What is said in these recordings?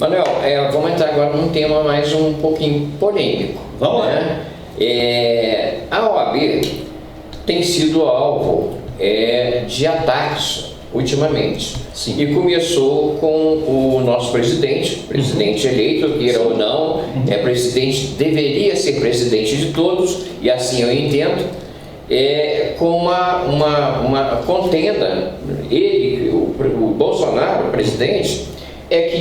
Manuel, vamos entrar agora num tema mais um pouquinho polêmico. Vamos lá. Né? A OAB tem sido alvo de ataques ultimamente. Sim. E começou com o nosso presidente eleito, queira ou não, deveria ser presidente de todos, e assim eu entendo, com uma contenda. Ele, o Bolsonaro, o presidente,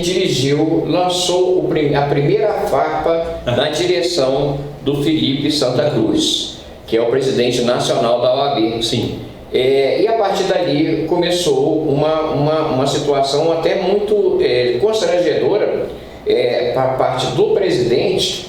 que lançou a primeira farpa na direção do Felipe Santa Cruz, que é o presidente nacional da OAB. Sim. E a partir dali começou uma situação até muito constrangedora para a parte do presidente,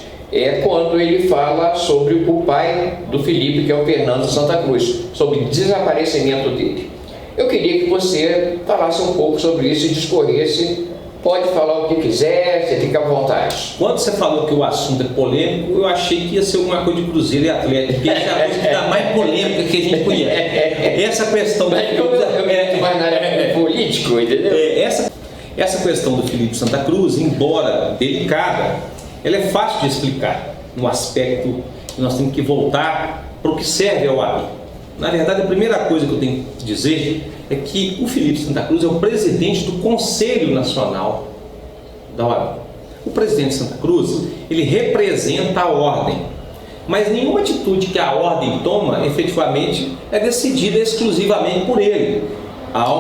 quando ele fala sobre o pai do Felipe, que é o Fernando Santa Cruz, sobre o desaparecimento dele. Eu queria que você falasse um pouco sobre isso e discorresse. Pode falar o que quiser, você fica à vontade. Quando você falou que o assunto é polêmico, eu achei que ia ser alguma coisa de Cruzeiro e Atlético, porque é a coisa que dá mais polêmica que a gente conhece. Essa questão do Felipe mais na área político, entendeu? Essa questão do Felipe Santa Cruz, embora delicada, ela é fácil de explicar, no aspecto que nós temos que voltar para o que serve ao OAB. Na verdade, a primeira coisa que eu tenho que dizer é que o Felipe Santa Cruz é o presidente do Conselho Nacional da OAB. O presidente Santa Cruz, ele representa a ordem, mas nenhuma atitude que a ordem toma, efetivamente, é decidida exclusivamente por ele. Há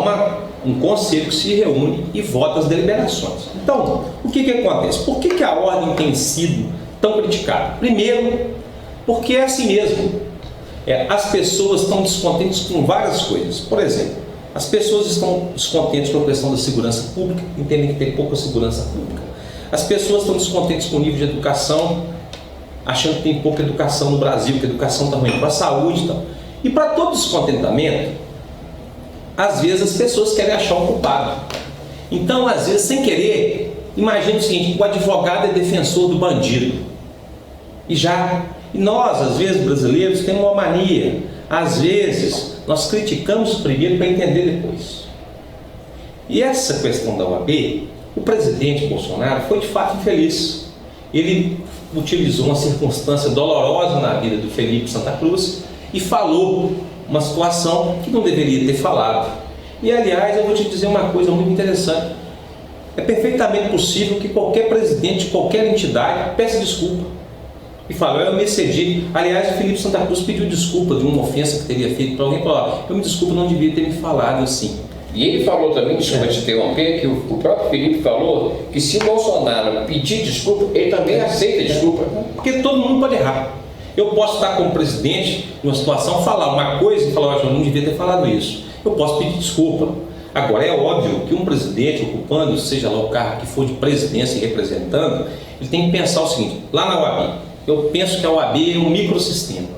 um conselho que se reúne e vota as deliberações. Então, o que acontece? Por que a ordem tem sido tão criticada? Primeiro, porque é assim mesmo. As pessoas estão descontentes com várias coisas. Por exemplo, as pessoas estão descontentes com a questão da segurança pública, entendem que tem pouca segurança pública. As pessoas estão descontentes com o nível de educação, achando que tem pouca educação no Brasil, que a educação está ruim para a saúde e tal. E para todo descontentamento, às vezes as pessoas querem achar um culpado. Então, às vezes, sem querer, imagine o seguinte: o advogado é defensor do bandido. E nós, às vezes, brasileiros, temos uma mania. Às vezes, nós criticamos primeiro para entender depois. E essa questão da OAB, o presidente Bolsonaro foi de fato infeliz. Ele utilizou uma circunstância dolorosa na vida do Felipe Santa Cruz e falou uma situação que não deveria ter falado. E, aliás, eu vou te dizer uma coisa muito interessante. É perfeitamente possível que qualquer presidente de qualquer entidade peça desculpa e fala: eu me excedi. Aliás, o Felipe Santa Cruz pediu desculpa de uma ofensa que teria feito para alguém, e falou: eu me desculpo, não devia ter me falado assim. E ele falou também, desculpa te interromper, que o próprio Felipe falou que se o Bolsonaro pedir desculpa, ele também aceita desculpa. Porque todo mundo pode errar. Eu posso estar como presidente em uma situação, falar uma coisa e falar: eu não devia ter falado isso. Eu posso pedir desculpa. Agora, é óbvio que um presidente ocupando, seja lá o cargo que for de presidência e representando, ele tem que pensar o seguinte: lá na OAB, eu penso que a OAB é um microsistema.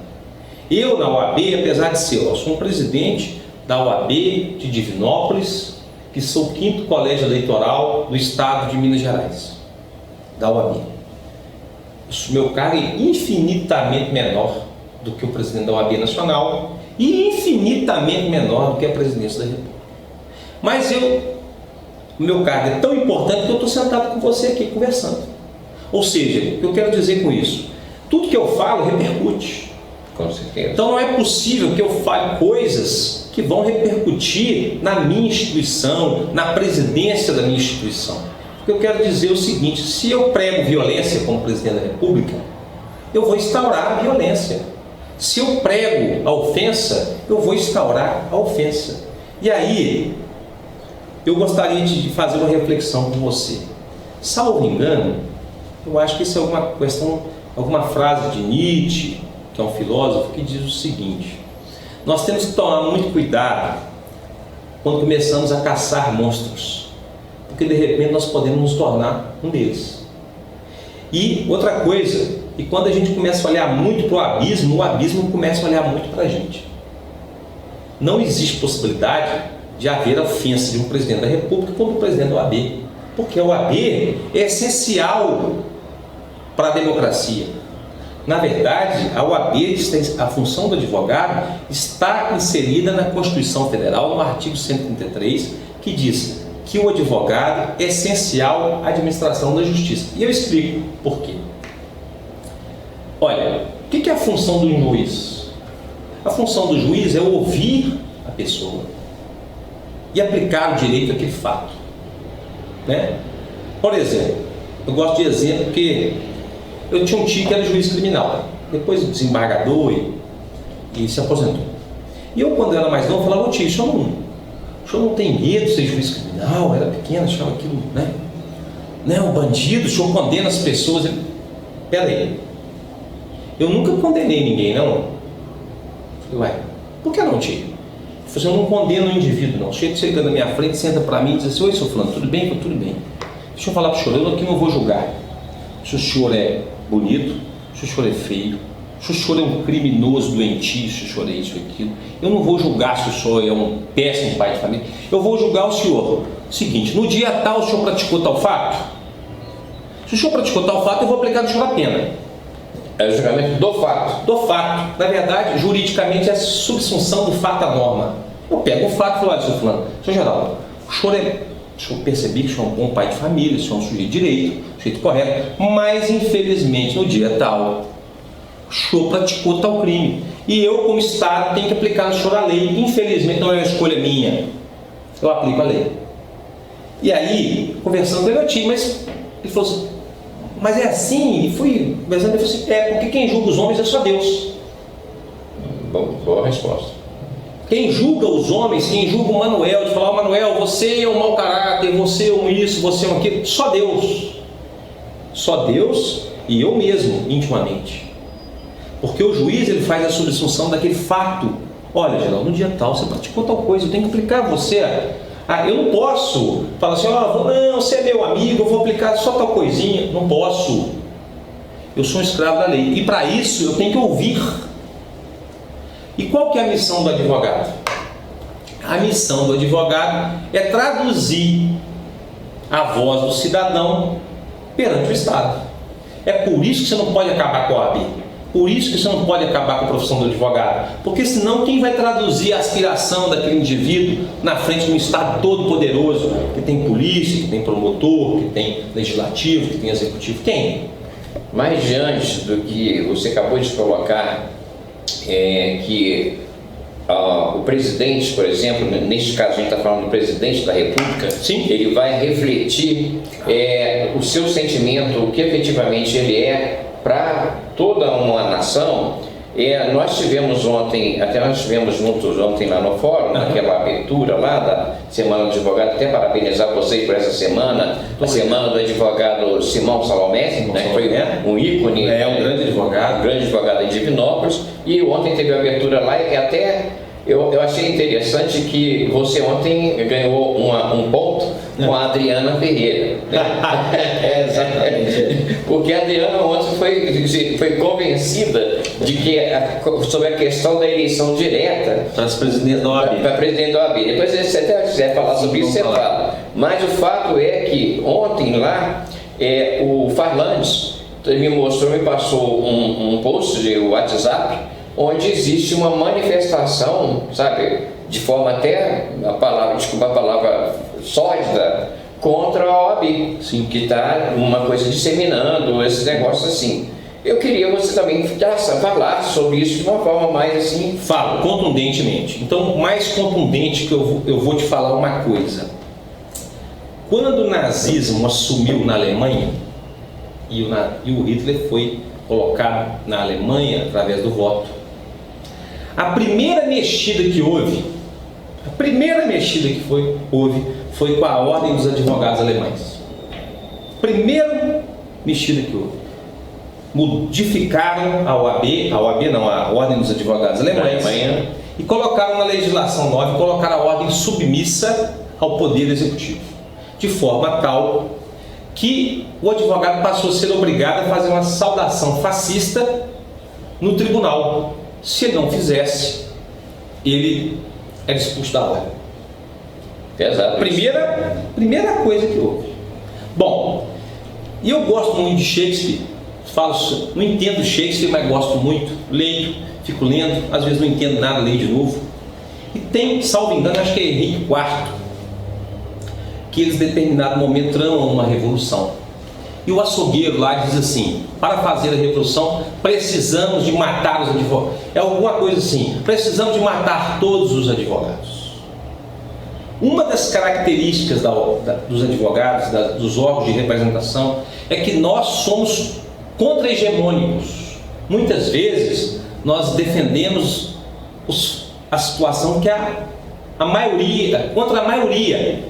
Eu, na OAB, apesar de ser, eu sou um presidente da OAB de Divinópolis, que sou o 5º colégio eleitoral do estado de Minas Gerais, da OAB. O meu cargo é infinitamente menor do que o presidente da OAB nacional e infinitamente menor do que a presidência da República. Mas o meu cargo é tão importante que eu estou sentado com você aqui conversando. Ou seja, o que eu quero dizer com isso? Tudo que eu falo repercute. Com certeza. Então não é possível que eu fale coisas que vão repercutir na minha instituição, na presidência da minha instituição. O que eu quero dizer é o seguinte: se eu prego violência como presidente da República, eu vou instaurar a violência. Se eu prego a ofensa, eu vou instaurar a ofensa. E aí, eu gostaria de fazer uma reflexão com você. Salvo engano, eu acho que isso é alguma questão, alguma frase de Nietzsche, que é um filósofo, que diz o seguinte: nós temos que tomar muito cuidado quando começamos a caçar monstros, porque de repente nós podemos nos tornar um deles. E outra coisa, e quando a gente começa a olhar muito para o abismo começa a olhar muito para a gente. Não existe possibilidade de haver ofensa de um presidente da República contra o presidente da OAB, porque a OAB é essencial para a democracia. Na verdade, a OAB, a função do advogado, está inserida na Constituição Federal, no artigo 133, que diz: que o advogado é essencial à administração da justiça. E eu explico por quê. Olha, o que é a função do juiz? A função do juiz é ouvir a pessoa e aplicar o direito àquele fato, né? Por exemplo, eu gosto de exemplo porque eu tinha um tio que era juiz criminal, depois desembargador e se aposentou. E eu, quando era mais novo, falava: ô tio, o senhor não tem medo de ser juiz criminal? Era pequeno, achava aquilo, né? O bandido, o senhor condena as pessoas. Pera aí, eu nunca condenei ninguém, não. Eu falei: ué, por que não, tio? Eu falei: eu não condeno o indivíduo, não. Chega na minha frente, senta para mim e diz assim: oi, seu fulano, tudo bem? Eu falei: tudo bem. Deixa eu falar para o senhor, eu aqui não vou julgar se o senhor é bonito, se o senhor é feio, se o senhor é um criminoso doentio, se o senhor é isso ou aquilo. Eu não vou julgar se o senhor é um péssimo pai de família. Eu vou julgar o senhor. Seguinte, no dia tal o senhor praticou tal fato? Se o senhor praticou tal fato, eu vou aplicar no senhor a pena. É o julgamento do fato. Do fato. Na verdade, juridicamente, é a subsunção do fato à norma. Eu pego o fato e falo: olha, seu fulano, seu Geraldo, o senhor percebi que o senhor é um bom pai de família, o senhor é um sujeito de direito, um sujeito correto, mas infelizmente no dia tal o senhor praticou tal crime e eu, como Estado, tenho que aplicar no senhor a lei. Infelizmente não é uma escolha minha, eu aplico a lei. E aí, conversando com ele, tio, mas ele falou assim: mas é assim? E fui conversando, ele falou assim: é porque quem julga os homens é só Deus. Boa resposta. Quem julga os homens, quem julga o Manuel, de falar: oh, Manuel, você é um mau caráter, você é um isso, você é um aquilo, só Deus. Só Deus e eu mesmo, intimamente. Porque o juiz, ele faz a subsunção daquele fato. Olha, Geraldo, no dia tal você praticou tal coisa, eu tenho que aplicar você. Eu não posso falar assim: não, você é meu amigo, eu vou aplicar só tal coisinha. Não posso. Eu sou um escravo da lei. E para isso eu tenho que ouvir. E qual que é a missão do advogado? A missão do advogado é traduzir a voz do cidadão perante o Estado. É por isso que você não pode acabar com a OAB. Por isso que você não pode acabar com a profissão do advogado. Porque senão quem vai traduzir a aspiração daquele indivíduo na frente de um Estado todo poderoso, que tem polícia, que tem promotor, que tem legislativo, que tem executivo? Quem? Mas diante do que você acabou de colocar, que o presidente, por exemplo, neste caso a gente está falando do presidente da República, sim, ele vai refletir o seu sentimento, o que efetivamente ele é para toda uma nação. Nós tivemos ontem, até nós estivemos juntos ontem lá no fórum, naquela abertura lá da Semana do Advogado, até parabenizar vocês por essa semana, a Semana do Advogado Simão Salomé, né, que foi um ícone, um grande advogado em Divinópolis, e ontem teve a abertura lá, e até eu achei interessante que você ontem ganhou um ponto com a Adriana Ferreira. Né? Exatamente. Porque a Adriana ontem foi convencida de que sobre a questão da eleição direta para presidente da OAB. Para presidente da OAB. Depois, se você até quiser falar sobre isso, você fala. Mas o fato é que ontem lá, o Farlandes me passou um post de WhatsApp onde existe uma manifestação, sabe, de forma até, a palavra sólida, contra a OAB, sim, que está uma coisa disseminando esses negócios assim. Eu queria você também falar sobre isso de uma forma mais assim... Falo, contundentemente. Então, mais contundente que eu vou te falar uma coisa. Quando o nazismo assumiu na Alemanha, e o Hitler foi colocado na Alemanha através do voto, a primeira mexida que houve foi com a Ordem dos Advogados Alemães. Primeira mexida que houve. Modificaram a Ordem dos Advogados Alemães, e colocaram na legislação nova, colocaram a ordem submissa ao Poder Executivo, de forma tal que o advogado passou a ser obrigado a fazer uma saudação fascista no tribunal. Se ele não fizesse, ele era expulso da ordem. Exato. Primeira coisa que houve. Bom, e eu gosto muito de Shakespeare. Não entendo Shakespeare, mas gosto muito. Leio, fico lendo, às vezes não entendo nada, leio de novo. E tem, salvo engano, acho que é Henrique IV, que eles, em determinado momento, tramam uma revolução. E o açougueiro lá diz assim: para fazer a revolução, precisamos de matar os advogados. É alguma coisa assim: precisamos de matar todos os advogados. Uma das características dos advogados, dos órgãos de representação, é que nós somos contra-hegemônicos. Muitas vezes, nós defendemos a situação que a maioria, contra a maioria.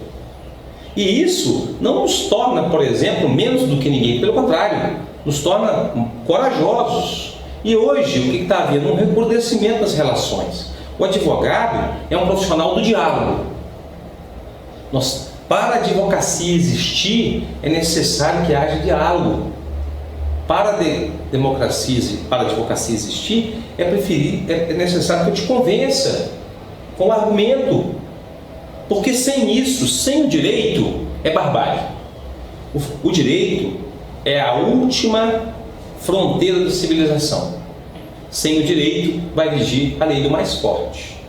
E isso não nos torna, por exemplo, menos do que ninguém, pelo contrário, nos torna corajosos. E hoje, o que está havendo? Um recrudescimento das relações. O advogado é um profissional do diálogo. Para a advocacia existir, é necessário que haja diálogo. Para a advocacia existir, é necessário que eu te convença com argumento. Porque sem isso, sem o direito, é barbárie. O direito é a última fronteira da civilização. Sem o direito, vai vigir a lei do mais forte.